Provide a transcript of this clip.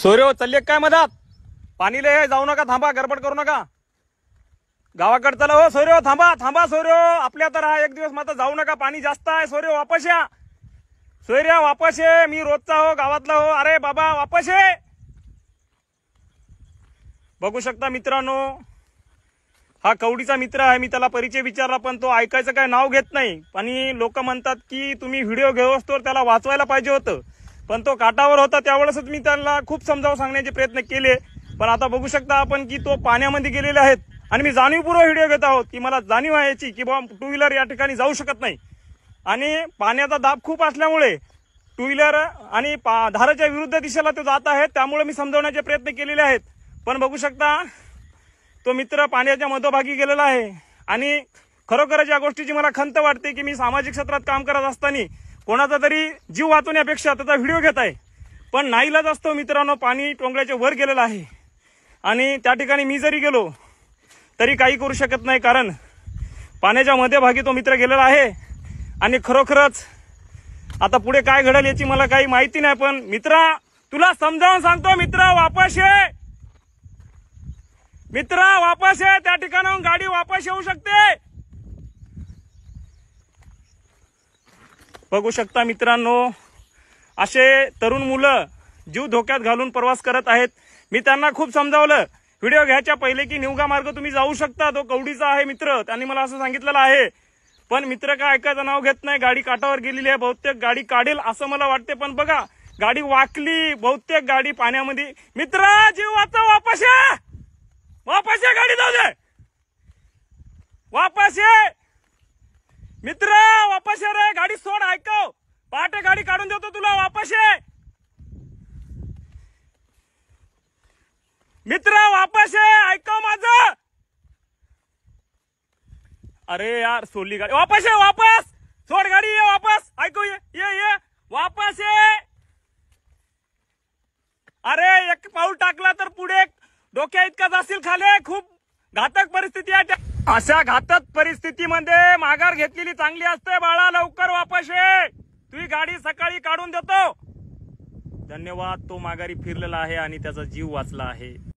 सोयरे चालले काय मधात? पाणी लय जाऊ नका, थांबा, गडबड करू नका. गावाकडे चला हो सोयरे, थांबा थांबा सोयरे, आपल्या तर हा एक दिवस मात्र जाऊ नका, पाणी जास्त आहे. सोयरे वापस या, सोयऱ्या वापस ये, मी रोजचा हो गावातला हो. अरे बाबा वापस ये. बघू शकता मित्रांनो, हा कवडीचा मित्र आहे. मी त्याला परिचय विचारला पण तो ऐकायचं काय नाव घेत नाही. आणि लोक म्हणतात की तुम्ही व्हिडिओ घेऊस तर त्याला वाचवायला पाहिजे होतं, पण तो काटावर होता. त्यावेळेसच मी त्याला खूप समजावून सांगण्याचे प्रयत्न केले. पण आता बघू शकता आपण की तो पाण्यामध्ये गेलेले आहेत. आणि मी जाणीवपूर्वक व्हिडिओ घेत आहोत की मला जाणीव आहे याची की बाबा टू व्हीलर या ठिकाणी जाऊ शकत नाही. आणि पाण्याचा दाब खूप असल्यामुळे टू व्हीलर आणि धाराच्या विरुद्ध दिशेला तो जात आहे. त्यामुळे मी समजावण्याचे प्रयत्न केलेले आहेत. पण बघू शकता तो मित्र पाण्याच्या मध्यभागी गेलेला आहे. आणि खरोखरच या गोष्टीची मला खंत वाटते की मी सामाजिक क्षेत्रात काम करत असताना कोणाचा तरी जीव वाचवण्यापेक्षा त्याचा व्हिडिओ घेत आहे. पण नाईलाज असतो मित्रांनो, पाणी टोंगल्याच्या वर गेलेलं आहे. आणि त्या ठिकाणी मी जरी गेलो तरी काही करू शकत नाही, कारण पाण्याच्या मध्यभागी तो मित्र गेलेला आहे. आणि खरोखरच आता पुढे काय घडेल याची मला काही माहिती नाही. पण मित्रा, तुला समजावून सांगतो, मित्र वापस ये, मित्र वापस ये. त्या ठिकाणाहून गाडी वापस येऊ शकते. बघू शकता मित्रांनो, असे तरुण मुलं जीव धोक्यात घालून प्रवास करत आहेत. मी त्यांना खूप समजावलं व्हिडिओ घ्यायच्या पहिले की निवगा मार्ग तुम्ही जाऊ शकता, तो कवडीचा आहे मित्र, त्यांनी मला असं सांगितलेलं आहे. पण मित्र काय ऐकायचं नाव घेत नाही. गाडी काठावर गेलेली आहे, बहुतेक गाडी काढेल असं मला वाटते. पण बघा गाडी वाकली, बहुतेक गाडी पाण्यामध्ये. मित्र जीव वाचव, वापस ये, वापस ये, गाडी जाऊ दे, वापस ये मित्र, वापस ये रे, गाडी सोड, ऐकव, पहाटे गाडी काढून देतो तुला, वापस ये मित्र, वापस ये, ऐकव माझं. अरे यार सोडली गाडी, वापस ये, वापस सोड गाडी, ये वापस, ऐकू, ये वापस ये. अरे एक पाऊल टाकला तर पुढे डोक्या इतका जाशील खाले. खूप घातक परिस्थिती आहे. अशा घातक परिस्थितीमध्ये माघार घेतलेली चांगली असते. बाळा लवकर वापस ये, तुझी गाडी सकाळी काढून देतो. धन्यवाद. तो माघारी फिरलेला आहे आणि त्याचा जीव वाचला आहे.